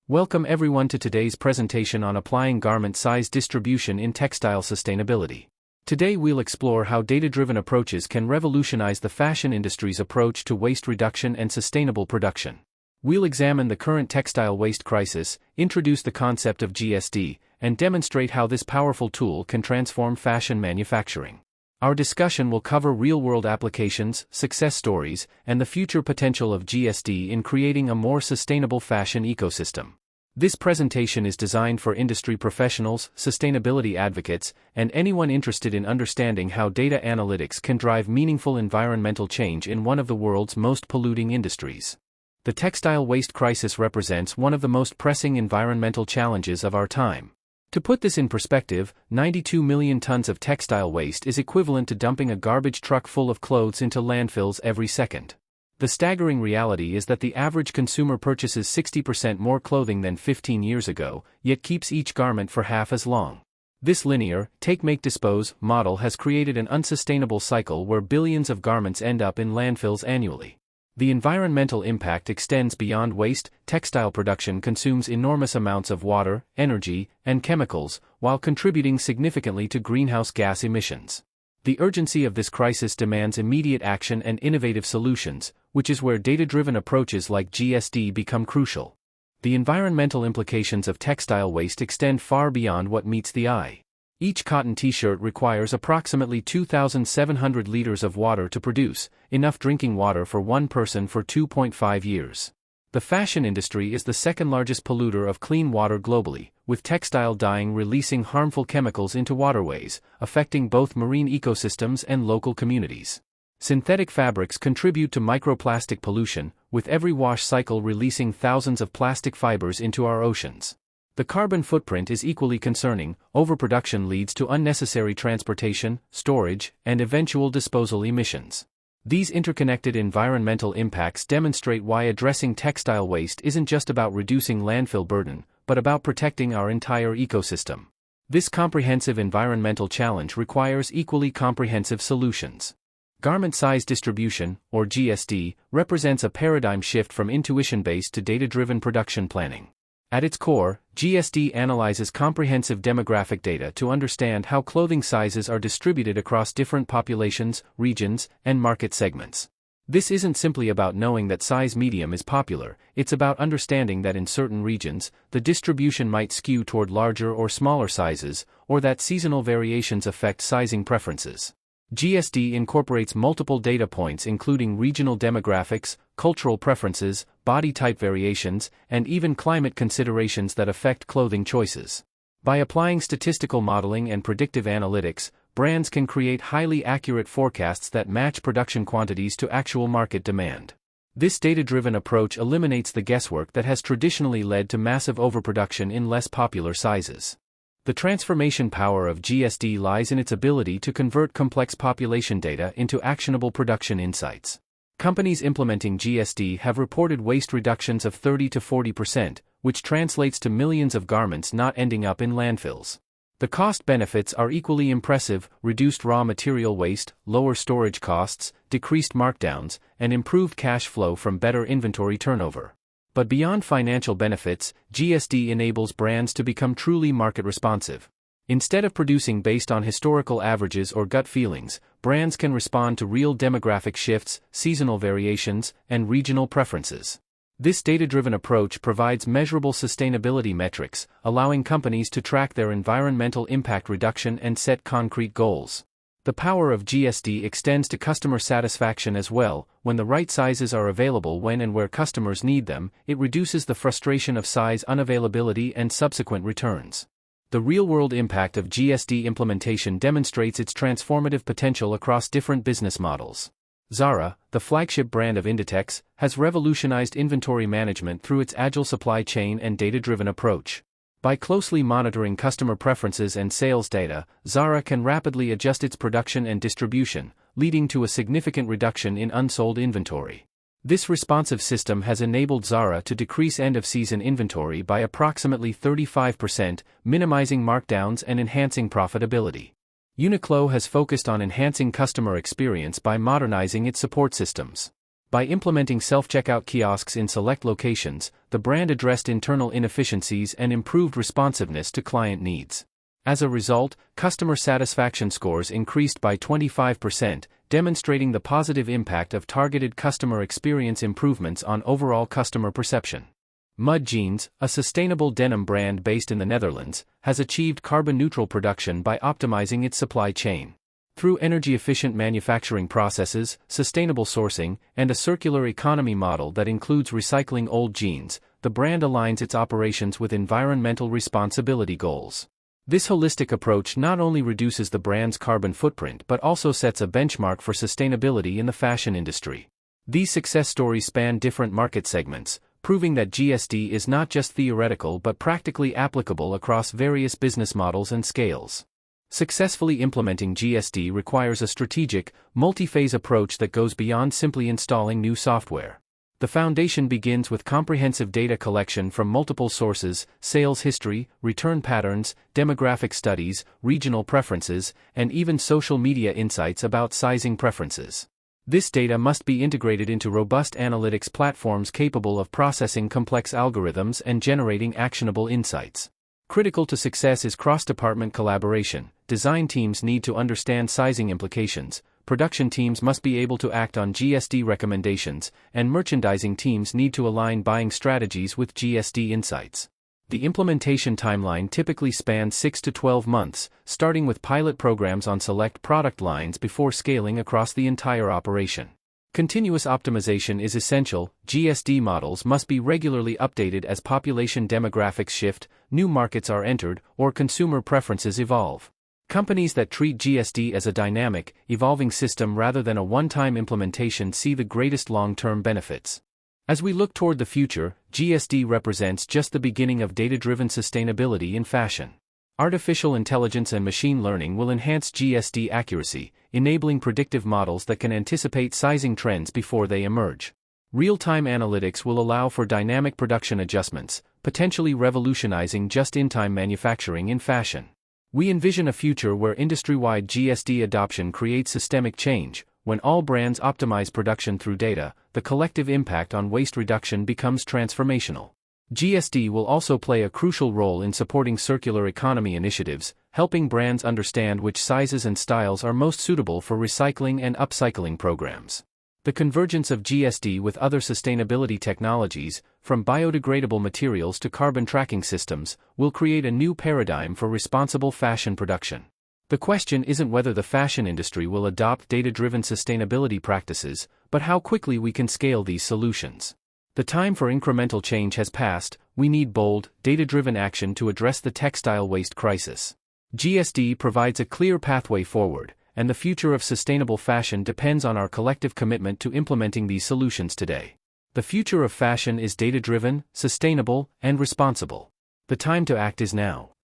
Welcome everyone to today's presentation on applying garment size distribution in textile sustainability. Today we'll explore how data-driven approaches can revolutionize the fashion industry's approach to waste reduction and sustainable production. We'll examine the current textile waste crisis, introduce the concept of GSD, and demonstrate how this powerful tool can transform fashion manufacturing. Our discussion will cover real-world applications, success stories, and the future potential of GSD in creating a more sustainable fashion ecosystem. This presentation is designed for industry professionals, sustainability advocates, and anyone interested in understanding how data analytics can drive meaningful environmental change in one of the world's most polluting industries. The textile waste crisis represents one of the most pressing environmental challenges of our time. To put this in perspective, 92 million tons of textile waste is equivalent to dumping a garbage truck full of clothes into landfills every second. The staggering reality is that the average consumer purchases 60% more clothing than 15 years ago, yet keeps each garment for half as long. This linear, take-make-dispose model has created an unsustainable cycle where billions of garments end up in landfills annually. The environmental impact extends beyond waste. Textile production consumes enormous amounts of water, energy, and chemicals, while contributing significantly to greenhouse gas emissions. The urgency of this crisis demands immediate action and innovative solutions, which is where data-driven approaches like GSD become crucial. The environmental implications of textile waste extend far beyond what meets the eye. Each cotton t-shirt requires approximately 2,700 liters of water to produce, enough drinking water for one person for 2.5 years. The fashion industry is the second largest polluter of clean water globally, with textile dyeing releasing harmful chemicals into waterways, affecting both marine ecosystems and local communities. Synthetic fabrics contribute to microplastic pollution, with every wash cycle releasing thousands of plastic fibers into our oceans. The carbon footprint is equally concerning. Overproduction leads to unnecessary transportation, storage, and eventual disposal emissions. These interconnected environmental impacts demonstrate why addressing textile waste isn't just about reducing landfill burden, but about protecting our entire ecosystem. This comprehensive environmental challenge requires equally comprehensive solutions. Garment size distribution, or GSD, represents a paradigm shift from intuition-based to data-driven production planning. At its core, GSD analyzes comprehensive demographic data to understand how clothing sizes are distributed across different populations, regions, and market segments. This isn't simply about knowing that size medium is popular, it's about understanding that in certain regions, the distribution might skew toward larger or smaller sizes, or that seasonal variations affect sizing preferences. GSD incorporates multiple data points including regional demographics, cultural preferences, body type variations, and even climate considerations that affect clothing choices. By applying statistical modeling and predictive analytics, brands can create highly accurate forecasts that match production quantities to actual market demand. This data-driven approach eliminates the guesswork that has traditionally led to massive overproduction in less popular sizes. The transformation power of GSD lies in its ability to convert complex population data into actionable production insights. Companies implementing GSD have reported waste reductions of 30 to 40%, which translates to millions of garments not ending up in landfills. The cost benefits are equally impressive: reduced raw material waste, lower storage costs, decreased markdowns, and improved cash flow from better inventory turnover. But beyond financial benefits, GSD enables brands to become truly market responsive. Instead of producing based on historical averages or gut feelings, brands can respond to real demographic shifts, seasonal variations, and regional preferences. This data-driven approach provides measurable sustainability metrics, allowing companies to track their environmental impact reduction and set concrete goals. The power of GSD extends to customer satisfaction as well. When the right sizes are available when and where customers need them, it reduces the frustration of size unavailability and subsequent returns. The real-world impact of GSD implementation demonstrates its transformative potential across different business models. Zara, the flagship brand of Inditex, has revolutionized inventory management through its agile supply chain and data-driven approach. By closely monitoring customer preferences and sales data, Zara can rapidly adjust its production and distribution, leading to a significant reduction in unsold inventory. This responsive system has enabled Zara to decrease end-of-season inventory by approximately 35%, minimizing markdowns and enhancing profitability. Uniqlo has focused on enhancing customer experience by modernizing its support systems. By implementing self-checkout kiosks in select locations, the brand addressed internal inefficiencies and improved responsiveness to client needs. As a result, customer satisfaction scores increased by 25%, demonstrating the positive impact of targeted customer experience improvements on overall customer perception. Mud Jeans, a sustainable denim brand based in the Netherlands, has achieved carbon-neutral production by optimizing its supply chain. Through energy-efficient manufacturing processes, sustainable sourcing, and a circular economy model that includes recycling old jeans, the brand aligns its operations with environmental responsibility goals. This holistic approach not only reduces the brand's carbon footprint but also sets a benchmark for sustainability in the fashion industry. These success stories span different market segments, proving that GSD is not just theoretical but practically applicable across various business models and scales. Successfully implementing GSD requires a strategic, multi-phase approach that goes beyond simply installing new software. The foundation begins with comprehensive data collection from multiple sources: sales history, return patterns, demographic studies, regional preferences, and even social media insights about sizing preferences. This data must be integrated into robust analytics platforms capable of processing complex algorithms and generating actionable insights. Critical to success is cross-department collaboration. Design teams need to understand sizing implications, production teams must be able to act on GSD recommendations, and merchandising teams need to align buying strategies with GSD insights. The implementation timeline typically spans 6 to 12 months, starting with pilot programs on select product lines before scaling across the entire operation. Continuous optimization is essential. GSD models must be regularly updated as population demographics shift, new markets are entered, or consumer preferences evolve. Companies that treat GSD as a dynamic, evolving system rather than a one-time implementation see the greatest long-term benefits. As we look toward the future, GSD represents just the beginning of data-driven sustainability in fashion. Artificial intelligence and machine learning will enhance GSD accuracy, enabling predictive models that can anticipate sizing trends before they emerge. Real-time analytics will allow for dynamic production adjustments, potentially revolutionizing just-in-time manufacturing in fashion. We envision a future where industry-wide GSD adoption creates systemic change. When all brands optimize production through data, the collective impact on waste reduction becomes transformational. GSD will also play a crucial role in supporting circular economy initiatives, helping brands understand which sizes and styles are most suitable for recycling and upcycling programs. The convergence of GSD with other sustainability technologies, from biodegradable materials to carbon tracking systems, will create a new paradigm for responsible fashion production. The question isn't whether the fashion industry will adopt data-driven sustainability practices, but how quickly we can scale these solutions. The time for incremental change has passed. We need bold, data-driven action to address the textile waste crisis. GSD provides a clear pathway forward, and the future of sustainable fashion depends on our collective commitment to implementing these solutions today. The future of fashion is data-driven, sustainable, and responsible. The time to act is now.